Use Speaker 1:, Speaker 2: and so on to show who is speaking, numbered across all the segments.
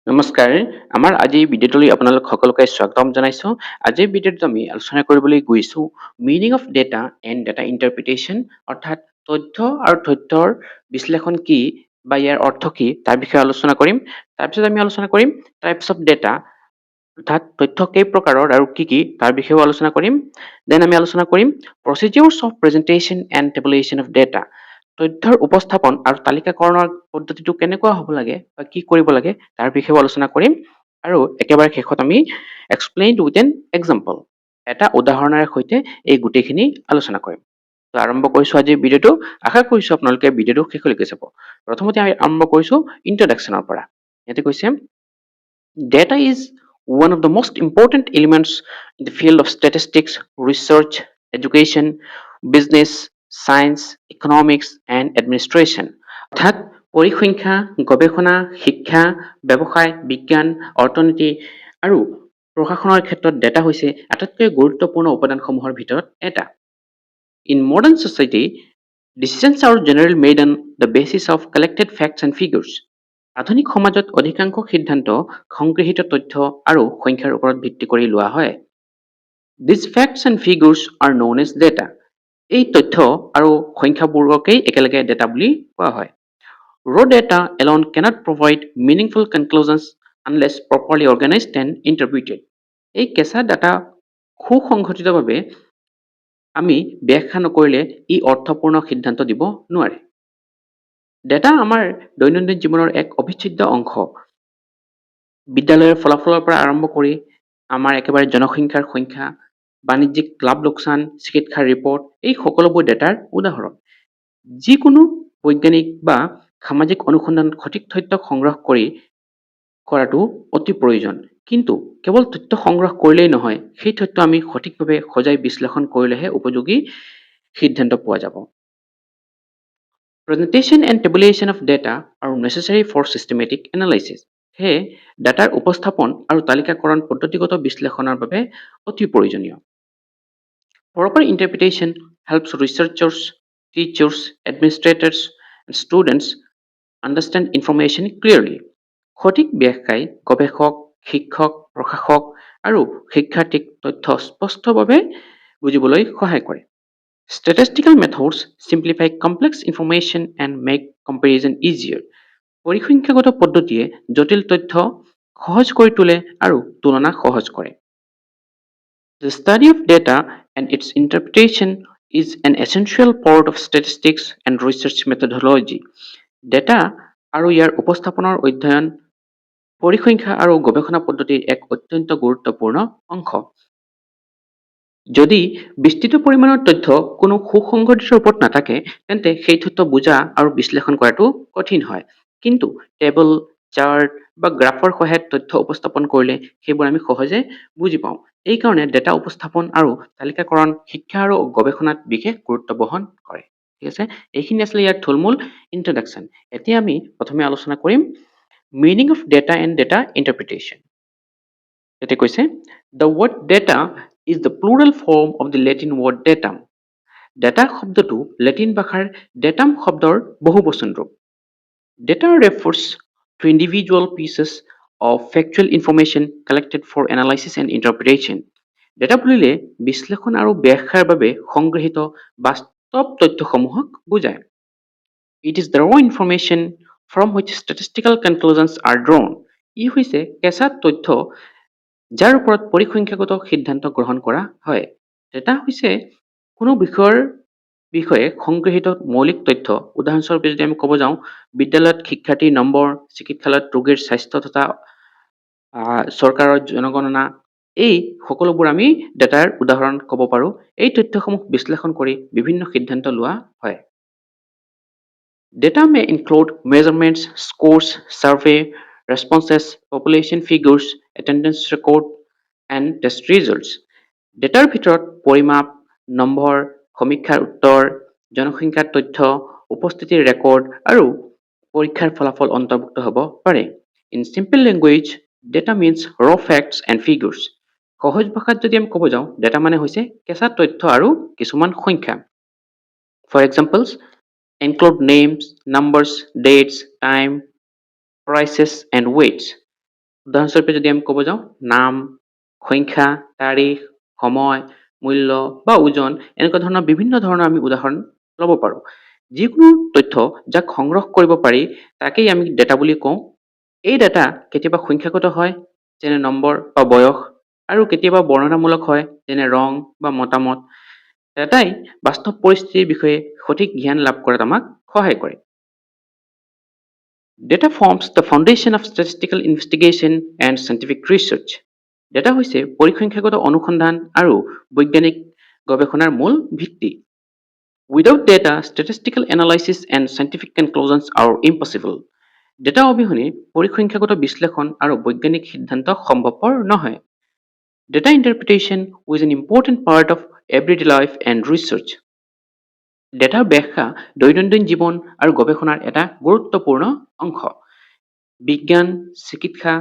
Speaker 1: নমস্কাৰ। আমাৰ আজিৰ ভিডিঅ'টোলৈ আপোনালোক সকলোকে স্বাগতম জনাইছোঁ। আজিৰ ভিডিঅ'টোত আমি আলোচনা কৰিবলৈ গৈছোঁ meaning of data and data interpretation, অৰ্থাৎ তথ্য আৰু তথ্যৰ বিশ্লেষণ কি বা ইয়াৰ অৰ্থ কি তাৰ বিষয়ে আলোচনা কৰিম। তাৰপিছত আমি আলোচনা কৰিম টাইপছ অফ ডেটা, অৰ্থাৎ তথ্য কেই প্ৰকাৰৰ আৰু কি কি তাৰ বিষয়েও আলোচনা কৰিম। দেন আমি আলোচনা কৰিম procedures of presentation and tabulation of data, তথ্যৰ উপস্থাপন আৰু তালিকাকৰণৰ পদ্ধতিটো কেনেকুৱা হ'ব লাগে বা কি কৰিব লাগে তাৰ বিষয়েও আলোচনা কৰিম। আৰু একেবাৰে শেষত আমি এক্সপ্লেইনড উইথ এন এক্সাম্পল, এটা উদাহৰণৰ সৈতে এই গোটেইখিনি আলোচনা কৰিম। তো আৰম্ভ কৰিছোঁ আজিৰ ভিডিঅ'টো। আশা কৰিছোঁ আপোনালোকে ভিডিঅ'টো শেষলৈকে চাব। প্ৰথমতে আমি আৰম্ভ কৰিছোঁ ইন্ট্ৰডাকশ্যনৰ পৰা। ইয়াতে কৈছে data is one of the most important elements in the field of statistics, research, education, business, science, economics and administration. অৰ্থাৎ পৰিসংখ্যা, গৱেষণা, শিক্ষা, ব্যৱসায়, বিজ্ঞান, অৰ্থনীতি আৰু প্ৰশাসনৰ ক্ষেত্ৰত ডেটা হৈছে আটাইতকৈ গুৰুত্বপূৰ্ণ উপাদানসমূহৰ ভিতৰত এটা। In modern society, decisions are generally made on the basis of collected facts and figures. আধুনিক সমাজত অধিকাংশ সিদ্ধান্ত সংগৃহীত তথ্য আৰু সংখ্যাৰ ওপৰত ভিত্তি কৰি লোৱা হয়। These facts and figures are known as data. এই তথ্য আৰু সংখ্যাবোৰকেই একেলগে ডেটা বুলি কোৱা হয়। Raw data alone cannot provide meaningful conclusions unless properly organized and interpreted. এই কেঁচা ডাটা সুসংগঠিতভাৱে আমি ব্যাখ্যা নকৰিলে ই অৰ্থপূৰ্ণ সিদ্ধান্ত দিব নোৱাৰে। ডেটা আমাৰ দৈনন্দিন জীৱনৰ এক অবিচ্ছেদ্য অংশ। বিদ্যালয়ৰ ফলাফলৰ পৰা আৰম্ভ কৰি আমাৰ একেবাৰে জনসংখ্যাৰ সংখ্যা, বাণিজ্যিক লাভ লোকচান, চিকিৎসাৰ ৰিপৰ্ট, এই সকলোবোৰ ডেটাৰ উদাহৰণ। যিকোনো বৈজ্ঞানিক বা সামাজিক অনুসন্ধান সঠিক তথ্য সংগ্ৰহ কৰাটো অতি প্ৰয়োজন। কিন্তু কেৱল তথ্য সংগ্ৰহ কৰিলেই নহয়, সেই তথ্য আমি সঠিকভাৱে সজাই বিশ্লেষণ কৰিলেহে উপযোগী সিদ্ধান্ত পোৱা যাব। Presentation and tabulation of data are necessary for systematic analysis. সেয়ে ডাটাৰ উপস্থাপন আৰু তালিকাকৰণ পদ্ধতিগত বিশ্লেষণৰ বাবে অতি প্ৰয়োজনীয়। Proper interpretation helps researchers, teachers, administrators, and students understand information clearly. সঠিক ব্যাখ্যাই গৱেষক, শিক্ষক, প্ৰশাসক আৰু শিক্ষাৰ্থীক তথ্য স্পষ্টভাৱে বুজিবলৈ সহায় কৰে। Statistical methods simplify complex information and make comparison easier. পৰিসংখ্যাগত পদ্ধতিয়ে জটিল তথ্য সহজ কৰি তোলে আৰু তুলনা সহজ কৰে। The study of data and its interpretation is an essential part of statistics and research methodology. Data আৰু ইয়াৰ উপস্থাপনৰ অধ্যয়ন পৰিসংখ্যা আৰু গৱেষণা পদ্ধতিৰ এক অত্যন্ত গুৰুত্বপূৰ্ণ অংশ। যদি বিস্তৃত পৰিমাণৰ তথ্য কোনো সুসংগঠিত ৰূপত নাথাকে, তেন্তে সেই তথ্য বুজা আৰু বিশ্লেষণ কৰাটো কঠিন হয়। কিন্তু টেবল, চাৰ্ট বা গ্ৰাফৰ সহায়ত তথ্য উপস্থাপন কৰিলে সেইবোৰ আমি সহজে বুজি পাওঁ। এই কাৰণে ডেটা উপস্থাপন আৰু তালিকাকৰণ শিক্ষা আৰু গৱেষণাত বিশেষ গুৰুত্ব বহন কৰে। ঠিক আছে, এইখিনি আছিলে ইয়াৰ থুলমূল ইন্ট্ৰডাকশ্যন। এতিয়া আমি প্ৰথমে আলোচনা কৰিম meaning of data and data interpretation. ইয়াতে কৈছে the word data is the plural form of the Latin word datum. Data শব্দটো লেটিন ভাষাৰ datum শব্দৰ বহুবচন ৰূপ। Data refers to individual pieces of factual information collected for analysis and interpretation. Data বুলিলে বিশ্লেষণ আৰু ব্যাখ্যাৰ বাবে সংগৃহীত বাস্তৱ তথ্যসমূহক বুজায়। It is the raw information from which statistical conclusions are drawn. ই হৈছে কেঁচা তথ্য যাৰ ওপৰত পৰিসংখ্যাগত সিদ্ধান্ত গ্ৰহণ কৰা হয়। ডেটা হৈছে কোনো বিষয়ে সংগৃহীত মৌলিক তথ্য। উদাহৰণস্বৰূপে যদি আমি ক'ব যাওঁ, বিদ্যালয়ত শিক্ষাৰ্থীৰ নম্বৰ, চিকিৎসালয়ত ৰোগীৰ স্বাস্থ্য তথা চৰকাৰৰ জনগণনা, এই সকলোবোৰ আমি ডেটাৰ উদাহৰণ ক'ব পাৰোঁ। এই তথ্যসমূহ বিশ্লেষণ কৰি বিভিন্ন সিদ্ধান্ত লোৱা হয়। Data may include measurements, scores, survey responses, population figures, attendance record, and test results. ডেটাৰ ভিতৰত পৰিমাপ, নম্বৰ, সমীক্ষাৰ উত্তৰ, জনসংখ্যাৰ তথ্য, উপস্থিতিৰ ৰেকৰ্ড আৰু পৰীক্ষাৰ ফলাফল অন্তৰ্ভুক্ত হ'ব পাৰে। In simple language, data means raw facts and figures. সহজ ভাষাত যদি আমি ক'ব যাওঁ, ডেটা মানে হৈছে কেঁচা তথ্য আৰু কিছুমান সংখ্যা। For examples, include names, numbers, dates, time, prices, and weights. উদাহৰণস্বৰূপে যদি আমি ক'ব যাওঁ, নাম, সংখ্যা, তাৰিখ, সময়, মূল্য বা ওজন, এনেকুৱা ধৰণৰ বিভিন্ন ধৰণৰ আমি উদাহৰণ ল'ব পাৰোঁ। যিকোনো তথ্য যাক সংগ্ৰহ কৰিব পাৰি তাকেই আমি ডেটা বুলি কওঁ। এই ডেটা কেতিয়াবা সংখ্যাগত হয়, যেনে নম্বৰ বা বয়স, আৰু কেতিয়াবা বৰ্ণনামূলক হয়, যেনে ৰং বা মতামত। ডেটাই বাস্তৱ পৰিস্থিতিৰ বিষয়ে সঠিক জ্ঞান লাভ কৰাত আমাক সহায় কৰে। Data forms the foundation of statistical investigation and scientific research. Data হৈছে পৰিসংখ্যাগত অনুসন্ধান আৰু বৈজ্ঞানিক গৱেষণাৰ মূল ভিত্তি। Without data, statistical analysis and scientific conclusions are impossible. Data অবিহনে পৰিসংখ্যাগত বিশ্লেষণ আৰু বৈজ্ঞানিক সিদ্ধান্ত সম্ভৱপৰ নহয়। Data interpretation is an important part of everyday life and research. ডেটাৰ ব্যাখ্যা দৈনন্দিন জীৱন আৰু গৱেষণাৰ এটা গুৰুত্বপূৰ্ণ অংশ। বিজ্ঞান, চিকিৎসা,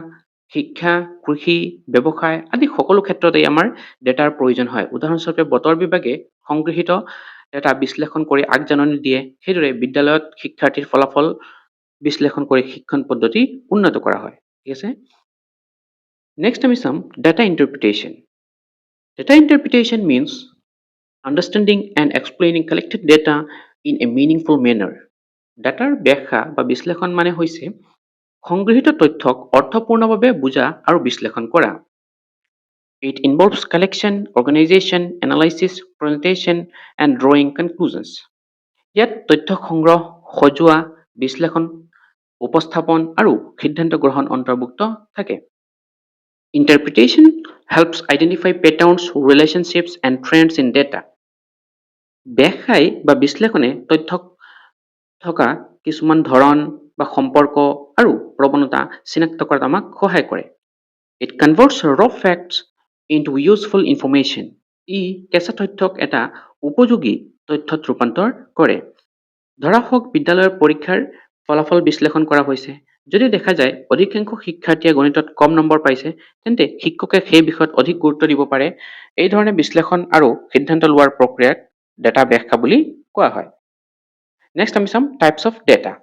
Speaker 1: শিক্ষা, কৃষি, ব্যৱসায় আদি সকলো ক্ষেত্ৰতেই আমাৰ ডেটাৰ প্ৰয়োজন হয়। উদাহৰণস্বৰূপে বতৰ বিভাগে সংগৃহীত ডেটা বিশ্লেষণ কৰি আগজাননী দিয়ে। সেইদৰে বিদ্যালয়ত শিক্ষাৰ্থীৰ ফলাফল বিশ্লেষণ কৰি শিক্ষণ পদ্ধতি উন্নত কৰা হয়। ঠিক আছে? নেক্সট আমি চাম data interpretation. Data interpretation means understanding and explaining collected data in a meaningful manner. ডাটাৰ ব্যাখ্যা বা বিশ্লেষণ মানে হৈছে সংগৃহীত তথ্যক অৰ্থপূৰ্ণভাৱে বুজা আৰু বিশ্লেষণ কৰা। It involves collection, organization, analysis, presentation, and drawing conclusions. ইয়াত তথ্য সংগ্ৰহ, সজোৱা, বিশ্লেষণ, উপস্থাপন আৰু সিদ্ধান্ত গ্ৰহণ অন্তৰ্ভুক্ত থাকে। Interpretation helps identify patterns, relationships, and trends in data. ব্যাখ্যাই বা বিশ্লেষণে তথ্যক থকা কিছুমান ধৰণ বা সম্পৰ্ক আৰু প্ৰৱণতা চিনাক্ত কৰাত আমাক সহায় কৰে। It converts raw facts into useful information. ই কেঁচা তথ্যক এটা উপযোগী তথ্যত ৰূপান্তৰ কৰে। ধৰা হওক বিদ্যালয়ৰ পৰীক্ষাৰ ফলাফল বিশ্লেষণ কৰা হৈছে। যদি দেখা যায় অধিকাংশ শিক্ষাৰ্থীয়ে গণিতত কম নম্বৰ পাইছে, তেন্তে শিক্ষকে সেই বিষয়ত অধিক গুৰুত্ব দিব পাৰে। এই ধৰণে বিশ্লেষণ আৰু সিদ্ধান্ত লোৱাৰ প্ৰক্ৰিয়াক ডেটা ব্যাখ্যা বুলি কোৱা হয়। নেক্সট আমি চাম টাইপছ অফ ডেটা।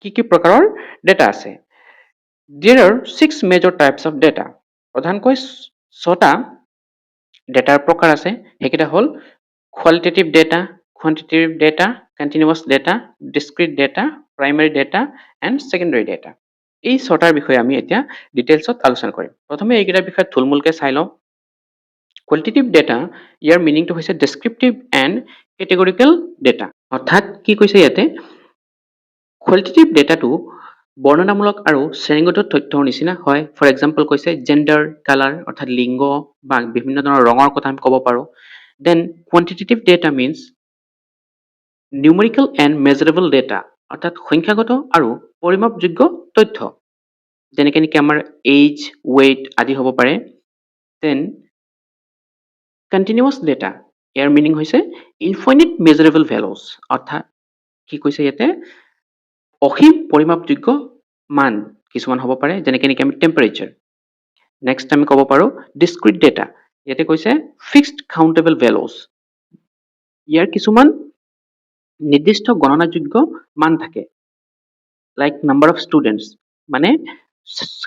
Speaker 1: কি কি প্ৰকাৰৰ ডেটা আছে? There are 6 major types of data. প্ৰধানকৈ 6টা ডেটাৰ প্ৰকাৰ আছে। সেইকেইটা হ'ল qualitative data, quantitative data, continuous data, discrete data, primary data and secondary data. এই 6টাৰ বিষয়ে আমি এতিয়া ডিটেইলছত আলোচনা কৰিম। প্ৰথমে এইকেইটাৰ বিষয়ে থুলমূলকৈ চাই লওঁ। Qualitative data, ইয়াৰ মিনিংটো হৈছে descriptive and categorical data. অৰ্থাৎ কি কৈছে ইয়াতে, কোৱালিটেটিভ ডেটাটো বৰ্ণনামূলক আৰু শ্ৰেণীগত তথ্যৰ নিচিনা হয়। ফৰ এক্সাম্পল কৈছে জেণ্ডাৰ, কালাৰ অৰ্থাৎ লিংগ বা বিভিন্ন ধৰণৰ ৰঙৰ কথা আমি ক'ব পাৰোঁ। Then quantitative data means numerical and measurable data, অৰ্থাৎ সংখ্যাগত আৰু পৰিমাপযোগ্য তথ্য, যেনেকৈ নেকি আমাৰ এইজ, ৱেইট আদি হ'ব পাৰে। দেন কণ্টিনিউৱাছ ডেটা, ইয়াৰ মিনিং হৈছে ইনফাইনিট মেজাৰেবল ভেলুজ, অৰ্থাৎ কি কৈছে ইয়াতে অসীম পৰিমাপযোগ্য মান কিছুমান হ'ব পাৰে, যেনেকৈ নেকি আমি টেম্পাৰেচাৰ। নেক্সট আমি ক'ব পাৰোঁ ডিছক্ৰিট ডেটা, ইয়াতে কৈছে ফিক্সড কাউণ্টেবল ভেলুজ, ইয়াৰ কিছুমান নিৰ্দিষ্ট গণনাযোগ্য মান থাকে। লাইক নাম্বাৰ অফ ষ্টুডেণ্টছ, মানে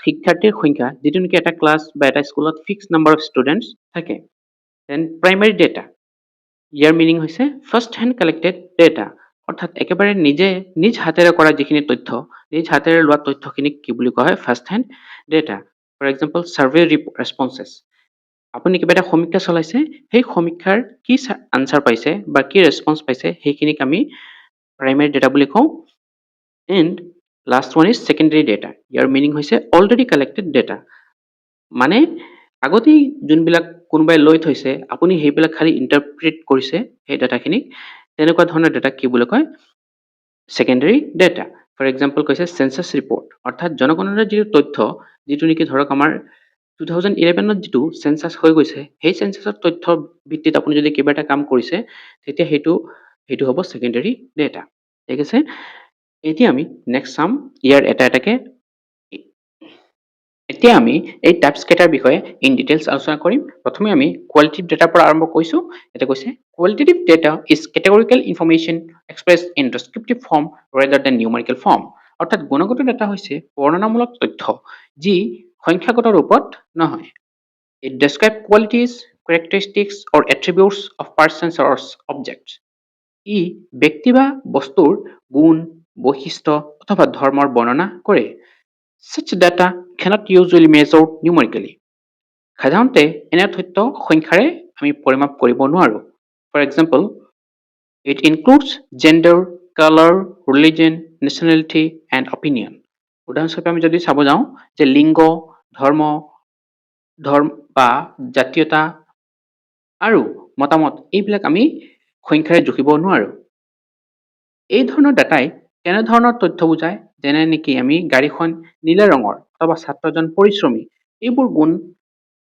Speaker 1: শিক্ষাৰ্থীৰ সংখ্যা, যিটো নেকি এটা ক্লাছ বা এটা স্কুলত ফিক্সড নাম্বাৰ অফ ষ্টুডেণ্টছ থাকে। দেন প্ৰাইমাৰী ডেটা, ইয়াৰ মিনিং হৈছে ফাৰ্ষ্ট হেণ্ড কালেক্টেড ডেটা, অৰ্থাৎ একেবাৰে নিজ হাতেৰে কৰা যিখিনি তথ্য, নিজ হাতেৰে লোৱা তথ্যখিনিক কি বুলি কোৱা হয়, first hand data. For example survey responses, আপুনি কিবা এটা সমীক্ষা চলাইছে, সেই সমীক্ষাৰ কি আনচাৰ পাইছে বা কি ৰেছপন্স পাইছে সেইখিনিক আমি প্ৰাইমেৰী ডেটা বুলি কওঁ। And last one is secondary data, year meaning হৈছে অলৰেডি কালেক্টেড ডেটা, মানে আগতেই যোনবিলাক কোনোবাই লৈ থৈছে, আপুনি সেইবিলাক খালি ইণ্টাৰপ্ৰেট কৰিছে সেই ডাটাখিনিক, তেনেকুৱা ধৰণৰ ডাটাক কি বুলি কয়, ছেকেণ্ডেৰী ডেটা। ফৰ এক্সাম্পল কৈছে চেঞ্চাছ ৰিপৰ্ট, অৰ্থাৎ জনগণনাৰ যিটো তথ্য, যিটো নেকি ধৰক আমাৰ 2011 যিটো চেঞ্চাছ হৈ গৈছে, সেই চেঞ্চাছৰ তথ্যৰ ভিত্তিত আপুনি যদি কিবা এটা কাম কৰিছে, তেতিয়া সেইটো হ'ব ছেকেণ্ডেৰী ডেটা। ঠিক আছে, এতিয়া আমি নেক্সট চাম ইয়াৰ এটা এটাকে। এতিয়া আমি এই টাইপছ কেইটাৰ বিষয়ে ইন ডিটেইলছ আলোচনা কৰিম। প্ৰথমে আমি কোৱালিটেটিভ ডেটাৰ পৰা আৰম্ভ কৰিছোঁ। এতিয়া কৈছে qualitative data is categorical information express in descriptive form rather than numerical form, অৰ্থাৎ গুণগত ডেটা হৈছে বৰ্ণনামূলক তথ্য যি সংখ্যাগত ৰূপত নহয়। It describes qualities, characteristics, or attributes of persons or objects. ই ব্যক্তি বা বস্তুৰ গুণ, বৈশিষ্ট্য অথবা ধৰ্মৰ বৰ্ণনা কৰে। Such data cannot usually measured numerically. সাধাৰণতে এনে তথ্য সংখ্যাৰে আমি পৰিমাপ কৰিব নোৱাৰোঁ। For example, it includes gender, color, religion, nationality, and opinion. উদাহৰণস্বৰূপে আমি যদি চাব যাওঁ যে লিংগ, ধৰ্ম বা জাতীয়তা আৰু মতামত এইবিলাক আমি সংখ্যাৰে জুখিব নোৱাৰোঁ। এই ধৰণৰ ডাটাই কেনেধৰণৰ তথ্য বুজায়, যেনে নেকি আমি গাড়ীখন নীলা ৰঙৰ অথবা ছাত্ৰজন পৰিশ্ৰমী,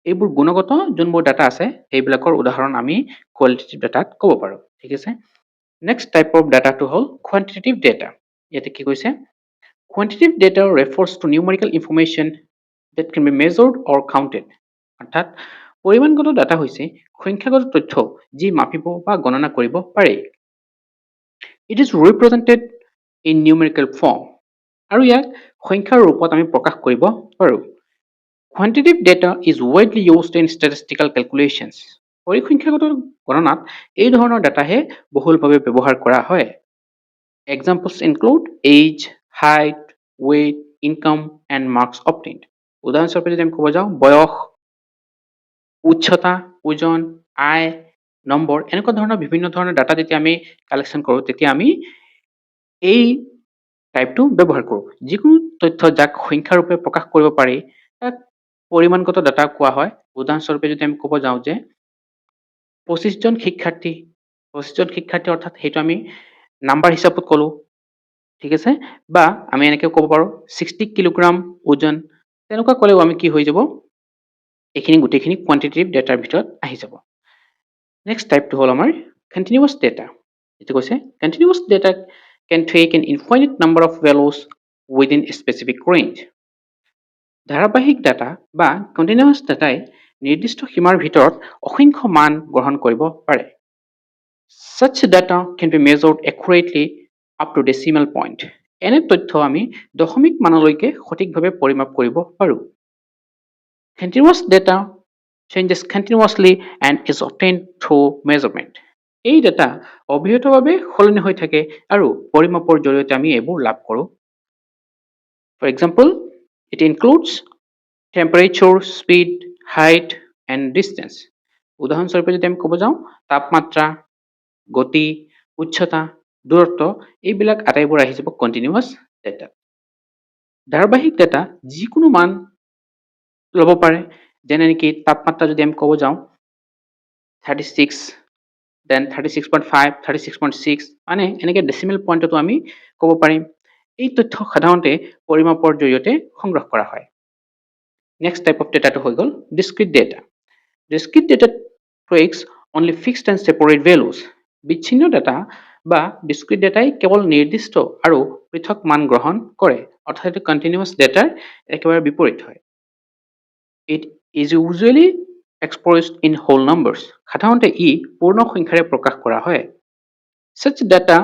Speaker 1: এইবোৰ গুণগত যোনবোৰ ডাটা আছে সেইবিলাকৰ উদাহৰণ আমি কোৱালিটেটিভ ডাটাত ক'ব পাৰোঁ। ঠিক আছে, নেক্সট টাইপ অফ ডাটাটো হ'ল কোৱান্টিটেটিভ ডাটা। ইয়াতে কি কৈছে, quantitative data refers to numerical information that can be measured or counted. অৰ্থাৎ পৰিমাণগত ডাটা হৈছে সংখ্যাগত তথ্য যি মাপিব বা গণনা কৰিব পাৰি। It is represented in numerical form আৰু ইয়াক সংখ্যাৰ ৰূপত আমি প্ৰকাশ কৰিব পাৰোঁ। Quantitative data is widely used in statistical calculations. পৰিসংখ্যাগত গণনাত এই ধৰণৰ ডাটাহে বহুলভাৱে ব্যৱহাৰ কৰা হয়। Examples include age, height, weight, income, and marks obtained. উদাহৰণস্বৰূপে যদি আমি ক'ব যাওঁ বয়স, উচ্চতা, ওজন, আয়, নম্বৰ, এনেকুৱা ধৰণৰ বিভিন্ন ধৰণৰ ডাটা যেতিয়া আমি কালেকশ্যন কৰোঁ তেতিয়া আমি এই টাইপটো ব্যৱহাৰ কৰোঁ। যিকোনো তথ্য যাক সংখ্যাৰূপে প্ৰকাশ কৰিব পাৰি তাক পৰিমাণগত ডাটা কোৱা হয়। উদাহৰণস্বৰূপে যদি আমি ক'ব যাওঁ যে 25জন শিক্ষাৰ্থী অৰ্থাৎ সেইটো আমি নাম্বাৰ হিচাপত ক'লোঁ। ঠিক আছে, বা আমি এনেকৈ ক'ব পাৰোঁ 60 কিলোগ্ৰাম ওজন, তেনেকুৱা ক'লেও আমি কি হৈ যাব, এইখিনি গোটেইখিনি কোৱান্টিটেটিভ ডাটাৰ ভিতৰত আহি যাব। নেক্সট টাইপটো হ'ল আমাৰ কণ্টিনিউৱাছ ডাটা। এইটো কৈছে continuous data can take an infinite number of values within a specific range. ধাৰাবাহিক ডাটা বা কণ্টিনিউৱাছ ডাটাই নিৰ্দিষ্ট সীমাৰ ভিতৰত অসংখ্য মান গ্ৰহণ কৰিব পাৰে। Such data can be measured accurately up to decimal point. এনে তথ্য আমি দশমিক মানলৈকে সঠিকভাৱে পৰিমাপ কৰিব পাৰোঁ। Continuous data changes continuously and is obtained through measurement. এই ডাটা অবিৰতভাৱে সলনি হৈ থাকে আৰু পৰিমাপৰ জৰিয়তে আমি এইবোৰ লাভ কৰোঁ। For example, it includes temperature, speed, height, and distance. উদাহৰণস্বৰূপে যদি আমি ক'ব যাওঁ তাপমাত্ৰা, গতি, উচ্চতা, দূৰত্ব, এইবিলাক আটাইবোৰ আহি যাব কণ্টিনিউৱাছ ডাটা। ধাৰাবাহিক ডাটা যিকোনো মান ল'ব পাৰে, যেনে নেকি তাপমাত্ৰা যদি আমি ক'ব যাওঁ 36, then 36.5, 36.6, মানে এনেকৈ ডেচিমেল পইণ্টতো আমি ক'ব পাৰিম। এই তথ্য সাধাৰণতে পৰিমাপৰ জৰিয়তে সংগ্ৰহ কৰা হয়। নেক্সট টাইপ অফ ডাটাটো হৈ গ'ল discrete data. Discrete data takes only fixed and separate values. বিচ্ছিন্ন ডাটা বা ডিসক্ৰিট ডাটাই কেৱল নিৰ্দিষ্ট আৰু পৃথক মান গ্ৰহণ কৰে, অৰ্থাৎ এইটো কণ্টিনিউৱাছ ডাটাৰ একেবাৰে বিপৰীত হয়। It is usually expressed in whole numbers. সাধাৰণতে ই পূৰ্ণ সংখ্যাৰে প্ৰকাশ কৰা হয়। Such data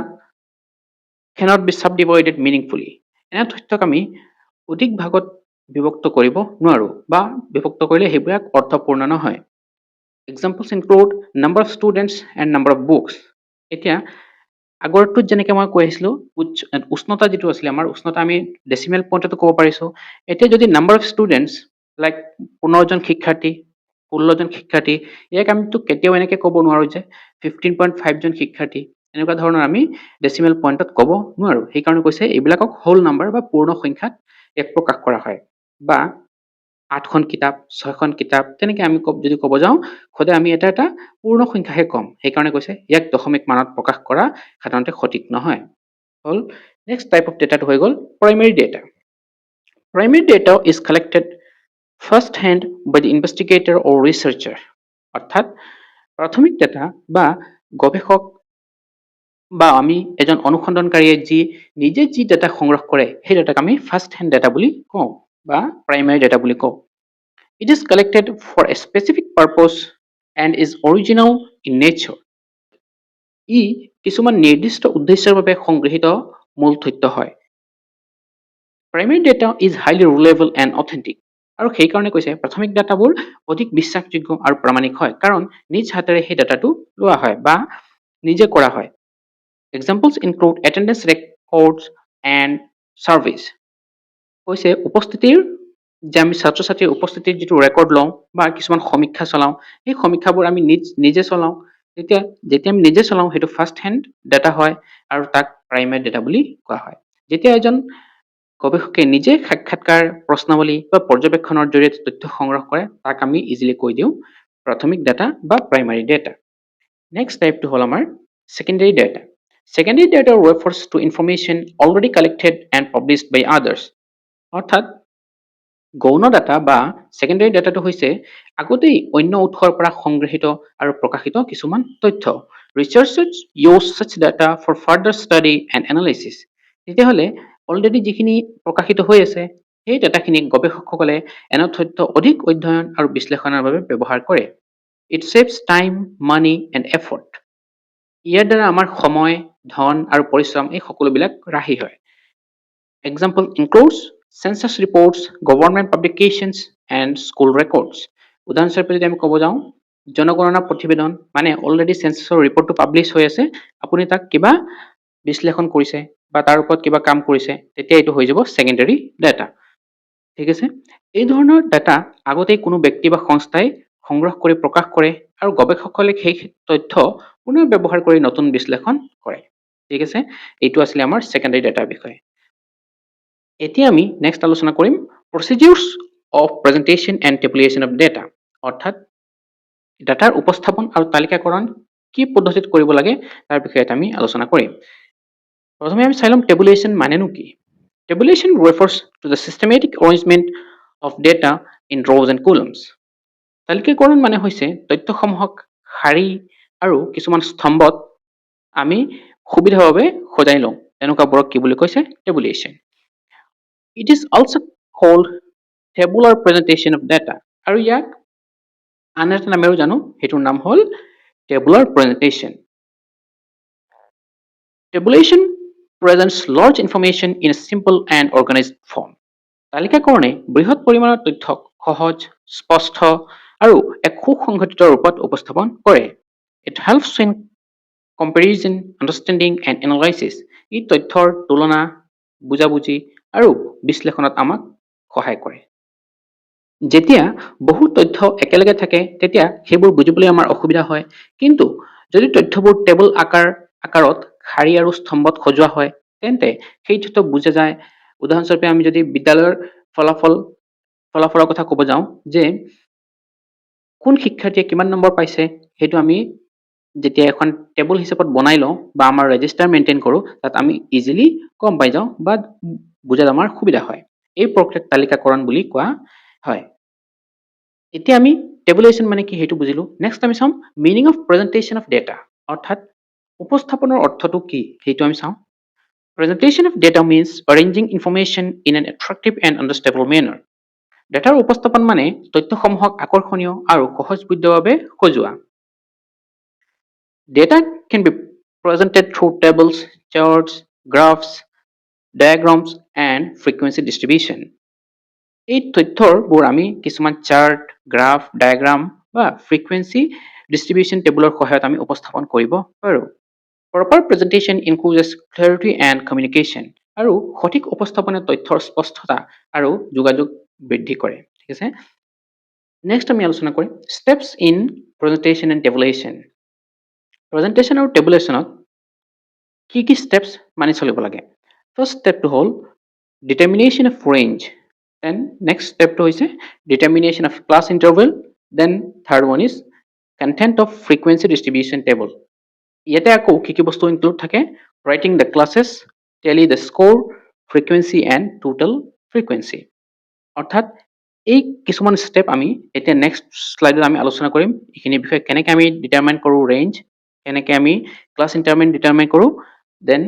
Speaker 1: cannot be subdivided meaningfully. এনে তথ্যক আমি অধিক ভাগত বিভক্ত কৰিব নোৱাৰোঁ বা বিভক্ত কৰিলে সেইবিলাক অৰ্থপূৰ্ণ নহয়। Examples include number of students and number of books. এতিয়া আগৰটোত যেনেকৈ মই কৈ আহিছিলোঁ উষ্ণতা যিটো আছিলে আমাৰ উষ্ণতা আমি ডেচিমেল পইণ্টতো ক'ব পাৰিছোঁ। এতিয়া যদি নাম্বাৰ অফ ষ্টুডেণ্টছ লাইক 15জন শিক্ষাৰ্থী, 16জন শিক্ষাৰ্থী, ইয়াক আমিতো কেতিয়াও এনেকৈ ক'ব নোৱাৰোঁ যে 15.5জন শিক্ষাৰ্থী, এনেকুৱা ধৰণৰ আমি ডেচিমেল পইণ্টত ক'ব নোৱাৰোঁ। সেইকাৰণে কৈছে এইবিলাকক হোল নাম্বাৰ বা পূৰ্ণ সংখ্যাত এক প্ৰকাশ কৰা হয়। বা 8খন কিতাপ, 6খন কিতাপ, তেনেকৈ আমি যদি ক'ব যাওঁ সদায় আমি এটা পূৰ্ণ সংখ্যাহে ক'ম। সেইকাৰণে কৈছে ইয়াক দশমিক মানত প্ৰকাশ কৰা সাধাৰণতে সঠিক নহয়। হ'ল নেক্সট টাইপ অফ ডাটাটো হৈ গ'ল primary data. Primary data is collected first hand by the investigator or researcher. অৰ্থাৎ প্ৰাথমিক ডাটা বা গৱেষক বা আমি এজন অনুসন্ধানকাৰীয়ে নিজে যি ডাটা সংগ্ৰহ কৰে সেই ডাটাক আমি ফাৰ্ষ্ট হেণ্ড ডাটা বুলি কওঁ বা প্ৰাইমেৰী ডাটা বুলি কওঁ। It is collected for a specific purpose and is original in nature. ই কিছুমান নিৰ্দিষ্ট উদ্দেশ্যৰ বাবে সংগৃহীত মূল তথ্য হয়। Primary data is highly reliable and authentic. আৰু সেইকাৰণে কৈছে প্ৰাথমিক ডাটাবোৰ অধিক বিশ্বাসযোগ্য আৰু প্ৰামাণিক হয়, কাৰণ নিজ হাতেৰে সেই ডাটাটো লোৱা হয় বা নিজে কৰা হয়। Examples include attendance records and surveys. কৈছে উপস্থিতিৰ যে আমি ছাত্ৰ ছাত্ৰীৰ উপস্থিতিৰ যিটো ৰেকৰ্ড লওঁ বা কিছুমান সমীক্ষা চলাওঁ, সেই সমীক্ষাবোৰ আমি নিজে চলাওঁ। যেতিয়া যেতিয়া আমি নিজে চলাওঁ সেইটো ফাৰ্ষ্ট হেণ্ড ডাটা হয় আৰু তাক প্ৰাইমেৰী ডাটা বুলি কোৱা হয়। যেতিয়া এজন গৱেষকে নিজে সাক্ষাৎকাৰ, প্ৰশ্নাৱলী বা পৰ্যবেক্ষণৰ জৰিয়তে তথ্য সংগ্ৰহ কৰে, তাক আমি ইজিলি কৈ দিওঁ প্ৰাথমিক ডাটা বা প্ৰাইমাৰী ডাটা। নেক্সট টাইপটো হ'ল আমাৰ secondary data. Secondary data refers to information already collected and published by others. অৰ্থাৎ গৌণ ডাটা বা ছেকেণ্ডাৰী ডাটাটো হৈছে আগতেই অন্য উৎসৰ পৰা সংগৃহীত আৰু প্ৰকাশিত কিছুমান তথ্য। Researchers use such data for further study and analysis. তেতিয়াহ'লে অলৰেডি যিখিনি প্ৰকাশিত হৈ আছে সেই ডাটাখিনিক গৱেষকসকলে এনে তথ্য অধিক অধ্যয়ন আৰু বিশ্লেষণৰ বাবে ব্যৱহাৰ কৰে। It saves time, money and effort. ইয়াৰ দ্বাৰা আমাৰ সময়, ধন আৰু পৰিশ্ৰম এই সকলোবিলাক ৰাহি হয়। Example includes census reports, government publications and school records. উদাহৰণস্বৰূপে যদি আমি ক'ব যাওঁ, জনগণনা প্ৰতিবেদন মানে অলৰেডি চেঞ্চাছৰ ৰিপৰ্টটো পাব্লিছ হৈ আছে, আপুনি তাক কিবা বিশ্লেষণ কৰিছে বা তাৰ ওপৰত কিবা কাম কৰিছে, তেতিয়া এইটো হৈ যাব ছেকেণ্ডাৰী ডাটা। ঠিক আছে, এই ধৰণৰ ডাটা আগতেই কোনো ব্যক্তি বা সংস্থাই সংগ্ৰহ কৰি প্ৰকাশ কৰে আৰু গৱেষকসকলে সেই তথ্য পুনৰ ব্যৱহাৰ কৰি নতুন বিশ্লেষণ কৰে। ঠিক আছে, এইটো আছিলে আমাৰ ছেকেণ্ডাৰী ডাটাৰ বিষয়ে। এতিয়া আমি নেক্সট আলোচনা কৰিম procedures of presentation and tabulation of data, অৰ্থাৎ ডাটাৰ উপস্থাপন আৰু তালিকাকৰণ কি পদ্ধতিত কৰিব লাগে তাৰ বিষয়ে আমি আলোচনা কৰিম। প্ৰথমে আমি চাই ল'ম টেবুলেশ্যন মানেনো কি। Tabulation refers to the systematic arrangement of data in rows and columns. তালিকাকৰণ মানে হৈছে তথ্যসমূহক শাৰী আৰু কিছুমান স্তম্ভত আমি সুবিধাভাৱে সজাই লওঁ, তেনেকুৱাবোৰক কি বুলি কৈছে tabulation. It is also called tabular presentation of data, আৰু ইয়াক আন এটা নামেৰেও জানো, সেইটোৰ নাম হ'ল tabular presentation. Tabulation presents large information in a simple and organized form. তালিকাকৰণে বৃহৎ পৰিমাণৰ তথ্যক সহজ, স্পষ্ট আৰু এক সুসংগঠিত ৰূপত উপস্থাপন কৰে। It helps in comparison, understanding and analysis. ই তথ্যৰ তুলনা, বুজাবুজি আৰু বিশ্লেষণত আমাক সহায় কৰে। যেতিয়া বহু তথ্য একেলগে থাকে তেতিয়া সেইবোৰ বুজিবলৈ আমাৰ অসুবিধা হয়, কিন্তু যদি তথ্যবোৰ টেবুল আকাৰত শাৰী আৰু স্তম্ভত সজোৱা হয় তেন্তে সেই তথ্য বুজা যায়। উদাহৰণস্বৰূপে আমি যদি বিদ্যালয়ৰ ফলাফলৰ কথা ক'ব যাওঁ যে কোন শিক্ষাৰ্থীয়ে কিমান নম্বৰ পাইছে, সেইটো আমি যেতিয়া এখন টেবুল হিচাপত বনাই লওঁ বা আমাৰ ৰেজিষ্টাৰ মেইনটেইন কৰোঁ, তাত আমি ইজিলি গম পাই যাওঁ বা বুজাত আমাৰ সুবিধা হয়। এই প্ৰক্ৰিয়াক তালিকাকৰণ বুলি কোৱা হয়। এতিয়া আমি টেবুলেশ্যন মানে কি সেইটো বুজিলো। নেক্সট আমি চাম meaning of presentation of data, অৰ্থাৎ উপস্থাপনৰ অৰ্থটো কি সেইটো আমি চাওঁ। Presentation of data means arranging information in an attractive and understandable manner. ডাটাৰ উপস্থাপন মানে তথ্যসমূহক আকৰ্ষণীয় আৰু সহজবোধ্যভাৱে সজোৱা। Data can be presented through tables, charts, graphs, diagrams and frequency distribution. এই তথ্যবোৰ আমি কিছুমান চাৰ্ট, গ্ৰাফ, ডায়াগ্ৰাম বা ফ্ৰিকুৱেঞ্চি ডিষ্ট্ৰিবিউশ্যন টেবুলৰ সহায়ত আমি উপস্থাপন কৰিব পাৰোঁ। Proper presentation includes clarity and communication. আৰু সঠিক উপস্থাপনে তথ্যৰ স্পষ্টতা আৰু যোগাযোগ বৃদ্ধি কৰে। ঠিক আছে, নেক্সট আমি আলোচনা কৰিম steps in presentation and tabulation. Presentation আৰু টেবুলেশ্যনত কি কি steps মানি চলিব লাগে। ফাৰ্ষ্ট ষ্টেপটো হ'ল determination of range, then next ষ্টেপটো হৈছে determination of class interval, then third one is content of frequency distribution table. ইয়াতে আকৌ কি কি বস্তু ইনক্লুড থাকে, writing the classes, tally the score, frequency and total frequency. অৰ্থাৎ এই কিছুমান ষ্টেপ আমি এতিয়া নেক্সট শ্লাইডত আমি আলোচনা কৰিম। এইখিনি বিষয়ে কেনেকৈ আমি ডিটাৰমাইন কৰোঁ ৰেঞ্জ, কেনেকৈ আমি ক্লাছ ইণ্টাৰমিন ডিটাৰমাইন কৰোঁ, দেন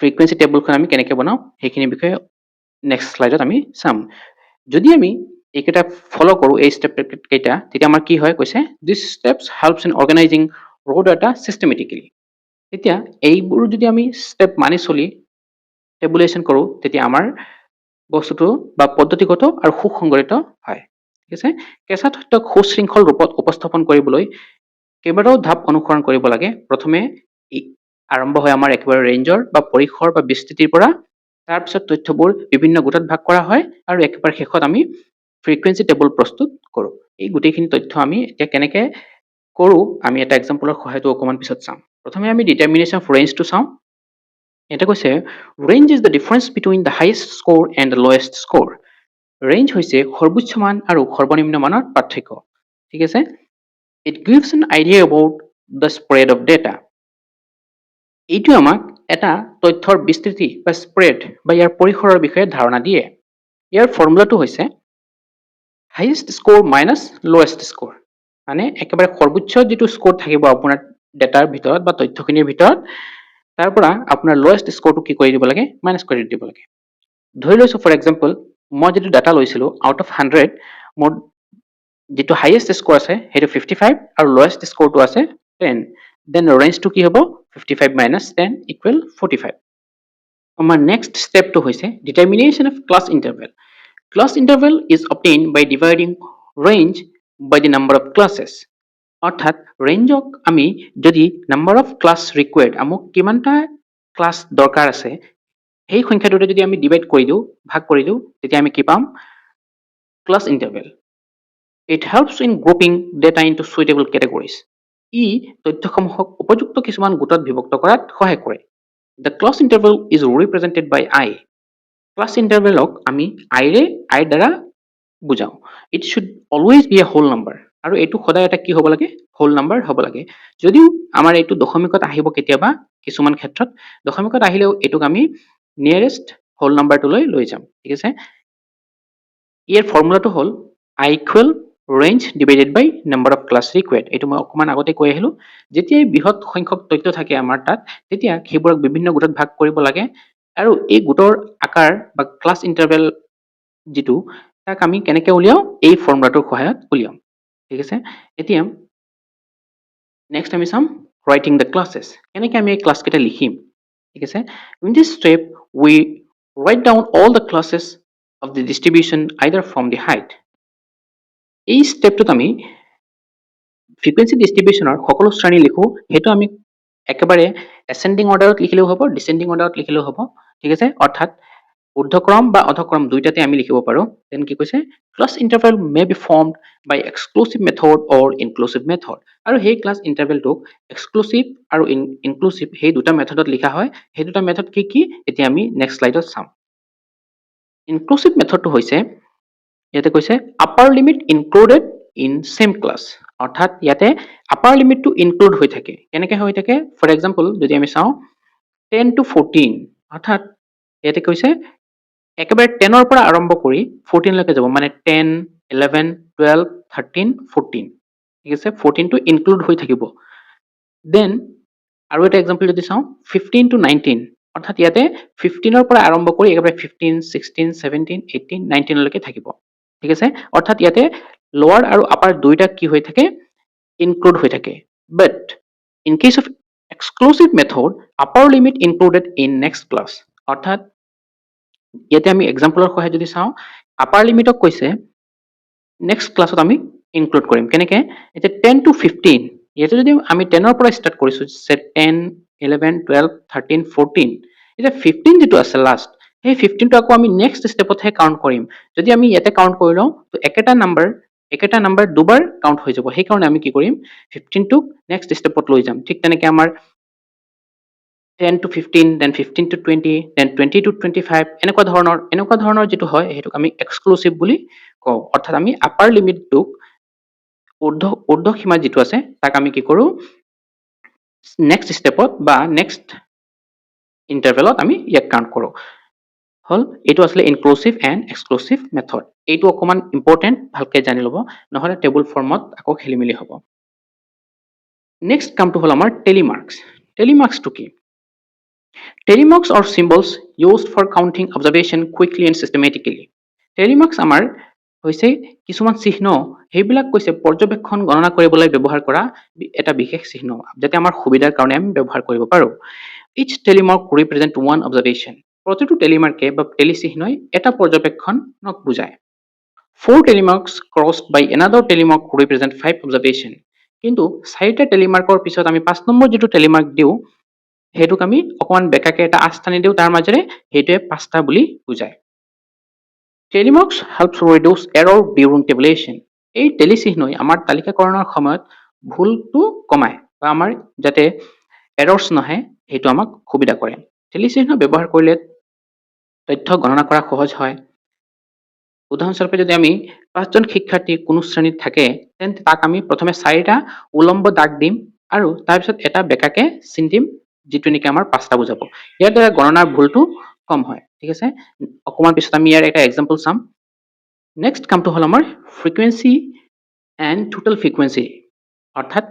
Speaker 1: ফ্ৰিকুৱেঞ্চি টেবুলখন আমি কেনেকৈ বনাওঁ, সেইখিনি বিষয়ে নেক্সট শ্লাইডত আমি চাম। যদি আমি এইকেইটা ফ'ল' কৰোঁ এই ষ্টেপ কেইটা, তেতিয়া আমাৰ কি হয় কৈছে দিছ ষ্টেপছ হেল্পছ ইন অৰ্গেনাইজিং ৰ' ডাটা চিষ্টেমেটিকেলি। এতিয়া এইবোৰ যদি আমি ষ্টেপ মানি চলি টেবুলেশ্যন কৰোঁ তেতিয়া আমাৰ বস্তুটো বা পদ্ধতিগত আৰু সুসংগঠিত হয়। ঠিক আছে, কেঁচা তথ্যক সুশৃংখল ৰূপত উপস্থাপন কৰিবলৈ কেইবাটাও ধাপ অনুসৰণ কৰিব লাগে। প্ৰথমে আৰম্ভ হয় আমাৰ একেবাৰে ৰেঞ্জৰ বা পৰিসৰ বা বিস্তৃতিৰ পৰা, তাৰপিছত তথ্যবোৰ বিভিন্ন গোটত ভাগ কৰা হয় আৰু একেবাৰে শেষত আমি ফ্ৰিকুৱেঞ্চি টেবুল প্ৰস্তুত কৰোঁ। এই গোটেইখিনি তথ্য আমি এতিয়া কেনেকৈ কৰোঁ আমি এটা এক্সাম্পলৰ সহায়তো অকণমান পিছত চাম। প্ৰথমে আমি ডিটাৰমিনেশ্যন অফ ৰেঞ্জটো চাওঁ। এটা কৈছে range is the difference between the highest score and the lowest score. Range হৈছে সৰ্বোচ্চ মান আৰু সৰ্বনিম্ন মানৰ পাৰ্থক্য। ঠিক আছে, it gives an idea about the spread of data. এইটো আমাক এটা তথ্যৰ বিস্তৃতি বা স্প্ৰেড বা ইয়াৰ পৰিসৰৰ বিষয়ে ধাৰণা দিয়ে। ইয়াৰ ফৰ্মুলাটো হৈছে highest score minus lowest score. মানে একেবাৰে সৰ্বোচ্চ যিটো স্ক'ৰ থাকিব আপোনাৰ ডেটাৰ ভিতৰত বা তথ্যখিনিৰ ভিতৰত, তাৰ পৰা আপোনাৰ লৱেষ্ট স্ক'ৰটো কি কৰি দিব লাগে, মাইনাছ কৰি দিব লাগে। ধৰি লৈছোঁ ফৰ এক্সাম্পল মই যিটো ডাটা লৈছিলোঁ আউট অফ 100 মোৰ যিটো হাইয়েষ্ট স্ক'ৰ আছে সেইটো 55 আৰু লৱেষ্ট স্ক'ৰটো আছে 10, দেন ৰেঞ্জটো কি হ'ব 55 minus 10 equal 45. আমাৰ নেক্সট ষ্টেপটো হৈছে determination of class interval. Class interval is obtained by dividing range by the number of classes. অৰ্থাৎ ৰেঞ্জক আমি যদি নাম্বাৰ অফ ক্লাছ ৰিকুৱাৰ্ড, আমাক কিমানটা ক্লাছ দৰকাৰ আছে সেই সংখ্যাটোতে যদি আমি ডিভাইড কৰি দিওঁ, ভাগ কৰি দিওঁ, তেতিয়া আমি কি পাম, class interval. It helps in grouping data into suitable categories. ই তথ্যসমূহক উপযুক্ত কিছুমান গোটত বিভক্ত কৰাত সহায় কৰে। The class interval is represented by i. Class ইণ্টাৰভেলক আমি আইৰ দ্বাৰা বুজাওঁ। It should always be a whole number. আৰু এইটো সদায় এটা কি হ'ব লাগে, হোল নাম্বাৰ হ'ব লাগে। যদিও আমাৰ এইটো দশমিকত আহিব কেতিয়াবা কিছুমান ক্ষেত্ৰত, দশমিকত আহিলেও এইটোক আমি নিয়েৰেষ্ট হোল নাম্বাৰটোলৈ লৈ যাম। ঠিক আছে, ইয়াৰ ফৰ্মুলাটো হ'ল i equal range divided by number of class required. এইটো মই অকণমান আগতে কৈ আহিলোঁ। যেতিয়াই বৃহৎ সংখ্যক তথ্য থাকে আমাৰ তাত, তেতিয়া সেইবোৰক বিভিন্ন গোটত ভাগ কৰিব লাগে আৰু এই গোটৰ আকাৰ বা ক্লাছ ইণ্টাৰভেল যিটো তাক আমি কেনেকৈ উলিয়াওঁ, এই ফৰ্মুলাটোৰ সহায়ত উলিয়াম। ঠিক আছে, এতিয়া নেক্সট আমি চাম ৰাইটিং দ্য ক্লাছেছ। কেনেকৈ আমি এই ক্লাছকেইটা লিখিম। ঠিক আছে, in this step we write down all the classes of the distribution either from the height. এই ষ্টেপটোত আমি ফ্ৰিকুৱেঞ্চি ডিষ্ট্ৰিবিউশ্যনৰ সকলো শ্ৰেণী লিখোঁ। সেইটো আমি একেবাৰে এচেণ্ডিং অৰ্ডাৰত লিখিলেও হ'ব, ডিচেণ্ডিং অৰ্ডাৰত লিখিলেও হ'ব। ঠিক আছে, অৰ্থাৎ ঊৰ্ধ্বক্ৰম বা অধক্ৰম দুইটাতে আমি লিখিব পাৰোঁ। দেন কি কৈছে, class interval may be formed by exclusive method or inclusive method. আৰু সেই ক্লাছ ইণ্টাৰভেলটোক এক্সক্লুচিভ আৰু ইনক্লুচিভ সেই দুটা মেথডত লিখা হয়। সেই দুটা মেথড কি কি এতিয়া আমি নেক্সট শ্লাইডত চাম। ইনক্লুচিভ মেথডটো হৈছে, ইয়াতে কৈছে upper limit included in same class. অৰ্থাৎ ইয়াতে আপাৰ লিমিটটো ইনক্লুড হৈ থাকে। কেনেকৈ হৈ থাকে, ফৰ এক্সাম্পল যদি আমি চাওঁ 10 to 14, অৰ্থাৎ ইয়াতে কৈছে একেবাৰে 10ৰ পৰা আৰম্ভ কৰি 14লৈকে যাব, মানে 10, 11, 12, 13, 14। ঠিক আছে, 14টো ইনক্লুড হৈ থাকিব। দেন আৰু এটা এক্সাম্পল যদি চাওঁ 15 to 19, অৰ্থাৎ ইয়াতে 15ৰ পৰা আৰম্ভ কৰি একেবাৰে 15, 16, 17, 18, 19লৈকে থাকিব। ঠিক আছে, অৰ্থাৎ ইয়াতে লোৱাৰ আৰু আপাৰ দুইটা কি হৈ থাকে, ইনক্লুড হৈ থাকে। But in case of exclusive method upper limit included in next class. অৰ্থাৎ ইয়াতে আমি এক্সাম্পলৰ সহায়ত যদি চাওঁ, আপাৰ লিমিটক কৈছে নেক্সট ক্লাছত আমি ইনক্লুড কৰিম। কেনেকৈ, এতিয়া 10 to 15, ইয়াতে যদি আমি 10ৰ পৰা ষ্টাৰ্ট কৰিছোঁ, 10, 11, 12, 13, 14, এতিয়া 15 যিটো আছে লাষ্ট, সেই 15টো আকৌ আমি নেক্সট ষ্টেপতহে কাউণ্ট কৰিম। যদি আমি ইয়াতে কাউণ্ট কৰি লওঁ তো একেটা নাম্বাৰ দুবাৰ কাউণ্ট হৈ যাব। সেইকাৰণে আমি কি কৰিম, 15টোক নেক্সট ষ্টেপত লৈ যাম। ঠিক তেনেকৈ আমাৰ 10 to 15, then 15 to 20, then 20 to 25, এনেকুৱা ধৰণৰ যিটো হয় সেইটোক আমি এক্সক্লুচিভ বুলি কওঁ। অৰ্থাৎ আমি আপাৰ লিমিটটোক ঊৰ্ধ্ব সীমা যিটো আছে তাক আমি কি কৰোঁ, নেক্সট ষ্টেপত বা নেক্সট ইণ্টাৰভেলত আমি ইয়াক কাউণ্ট কৰোঁ। হ'ল, এইটো আছিলে ইনক্লুচিভ এণ্ড এক্সক্লুচিভ মেথড। এইটো অকণমান ইম্পৰ্টেণ্ট, ভালকৈ জানি ল'ব, নহ'লে টেবুল ফৰ্মত আকৌ খেলি মেলি হ'ব। নেক্সট কামটো হ'ল আমাৰ টেলিমাৰ্কছ। টেলিমাৰ্কছটো কি? Tally marks are symbols used for counting observation quickly and systematically. Tally marks আমাৰ হৈছে কিছুমান চিহ্ন, সেইবিলাক কৈছে পৰ্যবেক্ষণ গণনা কৰিবলৈ ব্যৱহাৰ কৰা এটা বিশেষ চিহ্ন, যাতে আমাৰ সুবিধাৰ কাৰণে আমি ব্যৱহাৰ কৰিব পাৰোঁ। ইচ টেলিমাৰ্ক ৰিপ্ৰেজেণ্ট ওৱান অবজাৰভেশ্যন। প্ৰতিটো টেলিমাৰ্কে বা টেলিচিহ্নই এটা পৰ্যবেক্ষণক বুজায়। 4 telemarks crossed by another telemark represent 5 observation. কিন্তু 4টা টেলিমাৰ্কৰ পিছত আমি 5 নম্বৰ যিটো টেলিমাৰ্ক দিওঁ সেইটোক আমি অকমান বেকাকে এটা আস্থানি দিওঁ তাৰ মাজেৰে সেইটোৱে 5টা বুলি বুজায়। টেলিমাৰ্কস helps reduce error during tabulation. এই টেলিচিহ্নই আমাৰ তালিকাকৰণৰ সময়ত ভুলটো কমায় বা আমাৰ যাতে এৰৰ্ছ নাহে সেইটো আমাক সুবিধা কৰে। টেলিচিহ্ন ব্যৱহাৰ কৰিলে তথ্য গণনা কৰা সহজ হয়। উদাহৰণস্বৰূপে যদি আমি 5জন শিক্ষাৰ্থী কোনো শ্ৰেণীত থাকে তেন্তে তাক আমি প্ৰথমে 4টা উলম্ব দাগ দিম আৰু তাৰপিছত এটা বেকাকে চিন দিম যিটো নেকি আমাৰ 5টা বুজাব। ইয়াৰ দ্বাৰা গণনাৰ ভুলটো কম হয়। ঠিক আছে, অকমান পিছত আমি ইয়াৰ এটা এক্সাম্পল চাম। নেক্সট কামটো হ'ল আমাৰ ফ্ৰিকুৱেঞ্চি এণ্ড টোটেল ফ্ৰিকুৱেঞ্চি, অৰ্থাৎ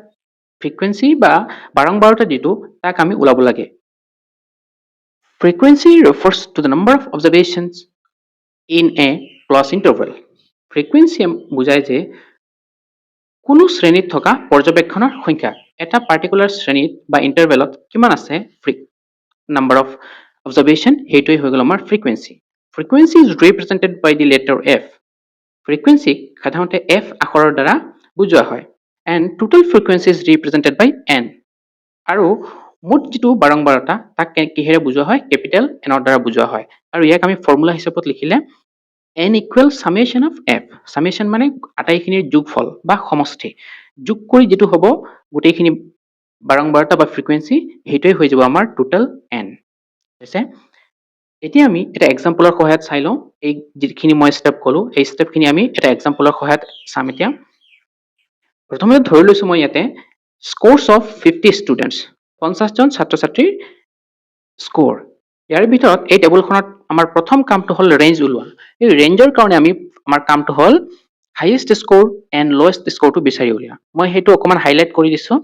Speaker 1: ফ্ৰিকুৱেঞ্চি বা বাৰম্বাৰতা যিটো তাক আমি ওলাব লাগে। Frequency refers to the number of observations in a class interval. Frequency বুজায় যে কোনো শ্ৰেণীত থকা পৰ্যবেক্ষণৰ সংখ্যা এটা পাৰ্টিকুলাৰ শ্ৰেণীত বা ইণ্টাৰভেলত কিমান আছে নাম্বাৰ অফ অবজাৰভেশ্যন সেইটোৱে হৈ গ'ল আমাৰ frequency. Frequency is represented by the letter F. ফ্ৰিকুৱেঞ্চিক সাধাৰণতে এফ আখৰৰ দ্বাৰা বুজোৱা হয়। And total frequency is represented by N. আৰু মুঠ যিটো বাৰম্বাৰতা তাক কিহেৰে বুজোৱা হয়? কেপিটেল এনৰ দ্বাৰা বুজোৱা হয়। আৰু ইয়াক আমি ফৰ্মুলা হিচাপত লিখিলে n ইকুৱেল সামেশ্যন অফ f। সামেশ্যন মানে আটাইখিনিৰ যোগফল বা সমষ্টি। যোগ কৰি যিটো হ'ব গোটেইখিনি বাৰম্বাৰতা বা ফ্ৰিকুৱেঞ্চি সেইটোৱে হৈ যাব আমাৰ টোটেল n। হৈছে? এতিয়া আমি এটা এক্সাম্পলৰ সহায়ত চাই লওঁ। এই যিখিনি মই ষ্টেপ ক'লো এই ষ্টেপখিনি আমি এটা এক্সাম্পলৰ সহায়ত চাম এতিয়া। প্ৰথমে ধৰি লৈছো মই ইয়াতে স্ক'ৰ্ছ অফ 50 ষ্টুডেণ্টছ, 50জন ছাত্ৰ ছাত্ৰীৰ স্ক'ৰ। ইয়াৰ ভিতৰত এই টেবুলখনত আমাৰ প্ৰথম কামটো হ'ল ৰেঞ্জ ওলোৱা। এই ৰেঞ্জৰ কাৰণে আমি আমাৰ কামটো হ'ল হাইয়েষ্ট স্ক'ৰ এণ্ড লৱেষ্ট স্ক'ৰটো বিচাৰি উলিওৱা। মই সেইটো অকণমান হাইলাইট কৰি দিছোঁ।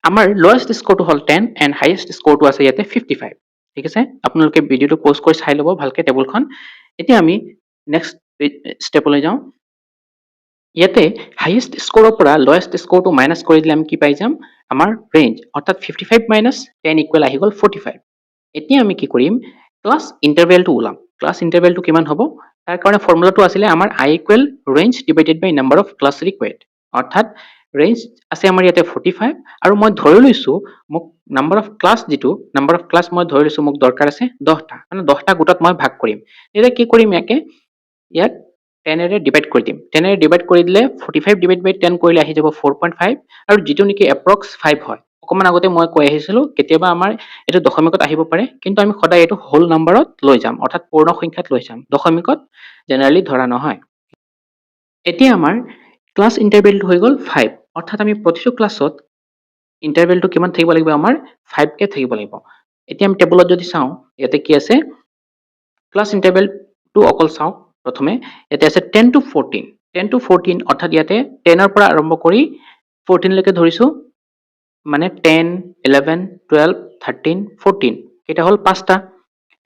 Speaker 1: আমাৰ লৱেষ্ট স্ক'ৰটো হ'ল 10 এণ্ড হাইয়েষ্ট স্ক'ৰটো আছে ইয়াতে 55। ঠিক আছে, আপোনালোকে ভিডিঅ'টো প'জ কৰি চাই ল'ব ভালকে টেবুলখন। এতিয়া আমি নেক্সট ষ্টেপলৈ যাওঁ। ইয়াতে হাইয়েষ্ট স্ক'ৰৰ পৰা লৱেষ্ট স্ক'ৰটো মাইনাছ কৰি দিলে আমি কি পাই যাম? আমাৰ ৰেঞ্জ, অৰ্থাৎ 55 মাইনাছ 10 ইকুৱেল আহি গ'ল 45। এতিয়া আমি কি কৰিম? ক্লাছ ইণ্টাৰভেলটো ওলাম। ক্লাছ ইণ্টাৰভেলটো কিমান হ'ব? তাৰ কাৰণে ফৰ্মুলাটো আছিলে আমাৰ i equal range divided by number of class required. অৰ্থাৎ ৰেঞ্জ আছে আমাৰ ইয়াতে 45 আৰু মই ধৰি লৈছোঁ মোক নাম্বাৰ অফ ক্লাছ যিটো নাম্বাৰ অফ ক্লাছ মই ধৰি লৈছোঁ মোক দৰকাৰ আছে 10টা, মানে 10টা গোটত মই ভাগ কৰিম। এতিয়া কি কৰিম? ইয়াক 10ৰে ডিভাইড কৰি দিম। 10ৰে ডিভাইড কৰি দিলে 45 ডিভাইড বাই 10 কৰিলে আহি যাব 4.5 আৰু যিটো নেকি এপ্ৰক্স 5 হয়। অকণমান আগতে মই কৈ আহিছিলোঁ কেতিয়াবা আমাৰ এইটো দশমিকত আহিব পাৰে, কিন্তু আমি সদায় এইটো হোল নাম্বাৰত লৈ যাম, অৰ্থাৎ পূৰ্ণ সংখ্যাত লৈ যাম। দশমিকত জেনেৰেলি ধৰা নহয়। এতিয়া আমাৰ ক্লাছ ইণ্টাৰভেলটো হৈ গ'ল 5, অৰ্থাৎ আমি প্ৰতিটো ক্লাছত ইণ্টাৰভেলটো কিমান থাকিব লাগিব? আমাৰ 5কে থাকিব লাগিব। এতিয়া আমি টেবুলত যদি চাওঁ ইয়াতে কি আছে? ক্লাছ ইণ্টাৰভেলটো অকল চাওঁ। প্ৰথমে ইয়াতে আছে 10 to 14। 10 to 14 অৰ্থাৎ ইয়াতে 10ৰ পৰা আৰম্ভ কৰি 14 লৈকে ধৰিছোঁ, মানে 10, 11, 12, 13, 14 কেইটা হ'ল? 5টা।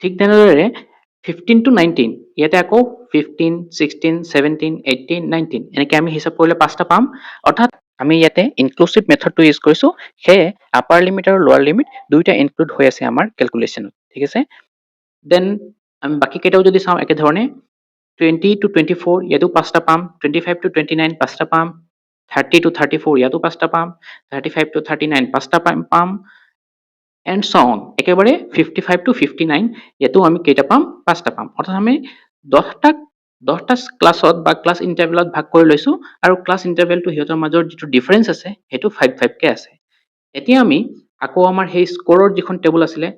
Speaker 1: ঠিক তেনেদৰে 15 to 19 ইয়াতে আকৌ 15, 16, 17, 18, 19 এনেকৈ আমি হিচাপ কৰিলে 5টা পাম। অৰ্থাৎ আমি ইয়াতে ইনক্লুচিভ মেথডটো ইউজ কৰিছোঁ, সেয়ে আপাৰ লিমিট আৰু লোৱাৰ লিমিট দুয়োটা ইনক্লুড হৈ আছে আমাৰ কেলকুলেশ্যনত। ঠিক আছে, দেন আমি বাকী কেইটাও যদি চাওঁ একেধৰণে 20 to 24 ইয়াতো 5টা পাম, 25 to 29 5টা পাম, 30 to 34 ইয়াতো 5টা পাম, 35 to 39 5টা পাম, এণ্ড ছ অন। একেবাৰে 55 to 59 ইয়াতো আমি কেইটা পাম? 5টা পাম। অৰ্থাৎ আমি 10টা ক্লাছত বা ক্লাছ ইণ্টাৰভেলত ভাগ কৰি লৈছোঁ আৰু ক্লাছ ইণ্টাৰভেলটো সিহঁতৰ মাজৰ যিটো ডিফাৰেঞ্চ আছে সেইটো 5-5কে আছে। এতিয়া আমি আকৌ আমাৰ সেই স্ক'ৰৰ যিখন টেবুল আছিলে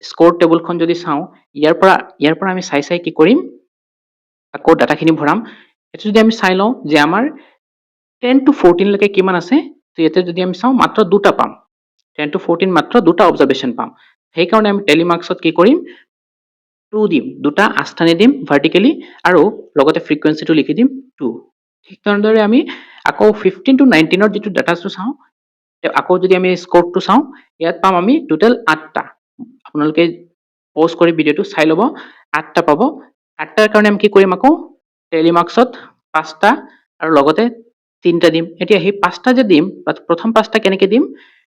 Speaker 1: স্ক'ৰ টেবুলখন যদি চাওঁ ইয়াৰ পৰা আমি চাই কি কৰিম? আকৌ ডাটাখিনি ভৰাম। এইটো যদি আমি চাই লওঁ যে আমাৰ 10 to 14 লৈকে কিমান আছে, তো ইয়াতে যদি আমি চাওঁ মাত্ৰ 2টা পাম। 10 to 14 মাত্ৰ 2টা অবজাৰভেশ্যন পাম। সেইকাৰণে আমি টেলিমাৰ্কছত কি কৰিম? 2 দিম, 2টা আস্থানি দিম ভাৰ্টিকেলি আৰু লগতে ফ্ৰিকুৱেঞ্চিটো লিখি দিম 2। ঠিক তেনেদৰে আমি আকৌ 15 to 19ৰ যিটো ডাটাটো চাওঁ, আকৌ যদি আমি স্ক'ৰটো চাওঁ ইয়াত পাম আমি টোটেল 8টা। আপোনালোকে প'জ কৰি ভিডিঅ'টো চাই ল'ব, 8টা পাব। 8টাৰ কাৰণে আমি কি কৰিম? আকৌ টেলিমাৰ্কছত 5টা আৰু লগতে 3টা দিম। এতিয়া সেই 5টা যে দিম, প্ৰথম 5টা কেনেকৈ দিম?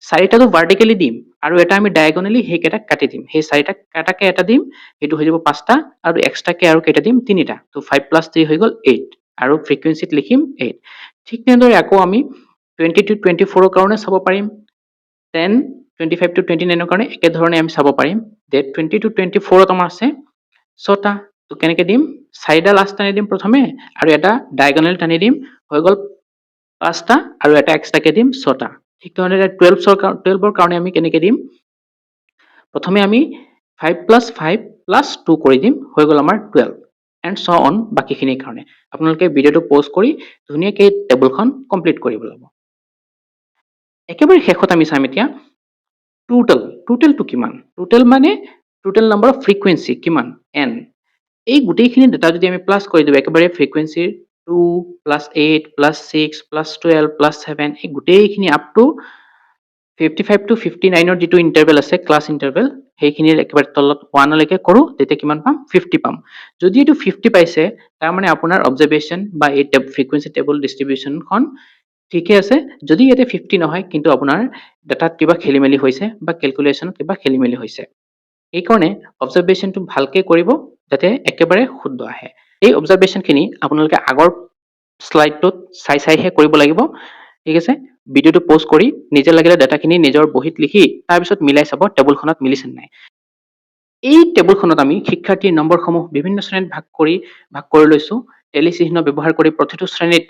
Speaker 1: চাৰিটাটো ভাৰ্টিকেলি দিম আৰু এটা আমি ডায়াগনেলি সেইকেইটাক কাটি দিম। সেই চাৰিটা কাটাকে এটা দিম, সেইটো হৈ যাব 5টা আৰু এক্সট্ৰাকে আৰু কেইটা দিম 3টা। তো 5 + 3 হৈ গ'ল 8 আৰু ফ্ৰিকুৱেঞ্চিত লিখিম 8। ঠিক তেনেদৰে আকৌ আমি 20 to 24ৰ কাৰণে চাব পাৰিম। 10, 25 to 29ৰ কাৰণে একেধৰণে আমি চাব পাৰিম। যে 20 to 24ত আমাৰ আছে 6টা। তো কেনেকে দিম? 4ডাল লাষ্ট টানি দিম প্ৰথমে আৰু এটা ডায়াগনেল টানি দিম, হৈ গ'ল 5টা আৰু এটা এক্সট্ৰাকে দিম 6টা। ঠিক তেনেদৰে 12ৰ কাৰণে আমি কেনেকে দিম? প্ৰথমে আমি 5 + 5 + 2 কৰি দিম, হৈ গ'ল আমাৰ 12 এণ্ড ছ অন বাকীখিনিৰ কাৰণে। আপোনালোকে ভিডিঅ'টো পজ কৰি ধুনীয়াকৈ টেবুলখন কমপ্লিট কৰিব লাগিব। একেবাৰে শেষত আমি চাম এতিয়া টোটেলটো কিমান? টোটেল মানে টোটেল নাম্বাৰ অফ ফ্ৰিকুৱেঞ্চি কিমান? n। এই গোটেইখিনি ডাটা যদি আমি প্লাছ কৰি দিওঁ একেবাৰে ফ্ৰিকুৱেঞ্চিৰ 2 + 8 + 6 + 12 + 7 এই গোটেইখিনি আপ টু 55 to 59ৰ যিটো ইণ্টাৰভেল আছে ক্লাছ ইণ্টাৰভেল, সেইখিনিৰ একেবাৰে তলত 1লৈকে কৰোঁ, তেতিয়া কিমান পাম? 50 পাম। যদি এইটো 50 পাইছে, তাৰমানে আপোনাৰ অবজাৰভেশ্যন বা এই ফ্ৰিকুৱেঞ্চি টেবল ডিষ্ট্ৰিবিউশ্যনখন ঠিকে আছে। যদি ইয়াতে 50 নহয়, কিন্তু আপোনাৰ ডাটাত কিবা খেলিমেলি হৈছে বা কেলকুলেশ্যনত কিবা খেলিমেলি হৈছে। এইকাৰণে অবজাৰভেশ্যনটো ভালকে কৰিব যাতে একেবাৰে শুদ্ধ আহে। এই অবজাৰভেশ্যনখিনি আপোনালোকে আগৰ শ্লাইডটোত চাইহে কৰিব লাগিব। ঠিক আছে? ভিডিঅ'টো পজ কৰি নিজে লাগিলে ডাটাখিনি নিজৰ বহীত লিখি তাৰপিছত মিলাই চাব টেবুলখনত মিলিছে নাই। এই টেবুলখনত আমি শিক্ষাৰ্থীৰ নম্বৰসমূহ বিভিন্ন শ্ৰেণীত ভাগ কৰি লৈছোঁ। টেলি চিহ্ন ব্যৱহাৰ কৰি প্ৰতিটো শ্ৰেণীত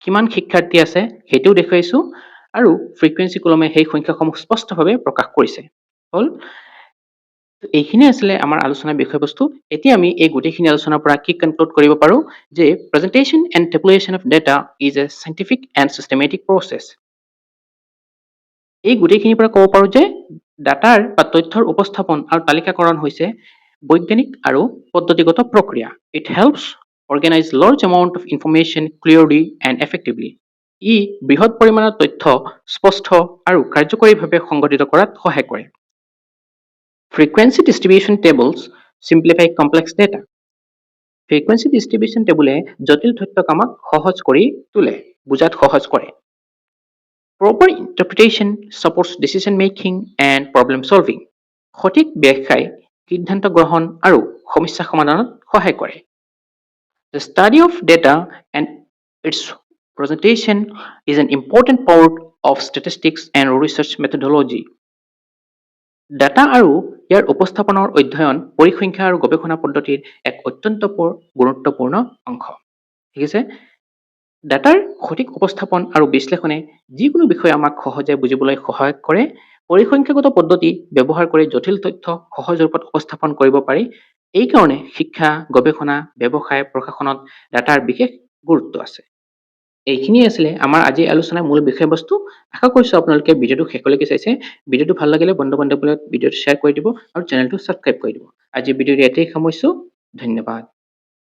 Speaker 1: কিমান শিক্ষাৰ্থী আছে সেইটোও দেখুৱাইছোঁ আৰু ফ্ৰিকুৱেঞ্চি কলমে সেই সংখ্যাসমূহ স্পষ্টভাৱে প্ৰকাশ কৰিছে। হ'ল? এইখিনি আছিলে আমাৰ আলোচনাৰ বিষয়বস্তু। এতিয়া আমি এই গোটেইখিনি আলোচনাৰ পৰা কি কনক্লুড কৰিব পাৰোঁ যে presentation and tabulation of data is a scientific and systematic process. এই গোটেইখিনিৰ পৰা ক'ব পাৰোঁ যে ডাটাৰ বা তথ্যৰ উপস্থাপন আৰু তালিকাকৰণ হৈছে বৈজ্ঞানিক আৰু পদ্ধতিগত প্ৰক্ৰিয়া। It helps organise large amount of information clearly and effectively. ই বৃহৎ পৰিমাণৰ তথ্য স্পষ্ট আৰু কাৰ্যকৰীভাৱে সংগঠিত কৰাত সহায় কৰে। Frequency distribution tables simplify complex data. Frequency distribution টেবুলে জটিল তথ্যক আমাক সহজ কৰি তোলে, বুজাত সহজ কৰে। Proper interpretation supports decision making and problem solving. সঠিক ব্যাখ্যাই সিদ্ধান্ত গ্ৰহণ আৰু সমস্যা সমাধানত সহায় কৰে। The study of data and its presentation is an important part of statistics and research methodology. Data আৰু ইয়াৰ উপস্থাপনৰ অধ্যয়ন পৰিসংখ্যা আৰু গৱেষণা পদ্ধতিৰ এক অত্যন্ত গুৰুত্বপূৰ্ণ অংশ। ঠিক আছে? ডাটাৰ সঠিক উপস্থাপন আৰু বিশ্লেষণে যিকোনো বিষয় আমাক সহজে বুজিবলৈ সহায় কৰে। পৰিসংখ্যাগত পদ্ধতি ব্যৱহাৰ কৰি জটিল তথ্য সহজ ৰূপত উপস্থাপন কৰিব পাৰি। এইকাৰণে শিক্ষা, গৱেষণা, ব্যৱসায়, প্ৰশাসনত ডাটাৰ বিশেষ গুৰুত্ব আছে। এইখিনিয়ে আছিলে আমাৰ আজি আলোচনাৰ মূল বিষয়বস্তু। আশা কৰিছোঁ আপোনালোকে ভিডিঅ'টো শেষলৈকে চাইছে। ভিডিঅ'টো ভাল লাগিলে বন্ধু বান্ধৱীৰ লগত ভিডিঅ'টো শ্বেয়াৰ কৰি দিব আৰু চেনেলটো ছাবস্ক্ৰাইব কৰি দিব। আজি ভিডিঅ'টো ইয়াতেই সামৰিছোঁ। ধন্যবাদ।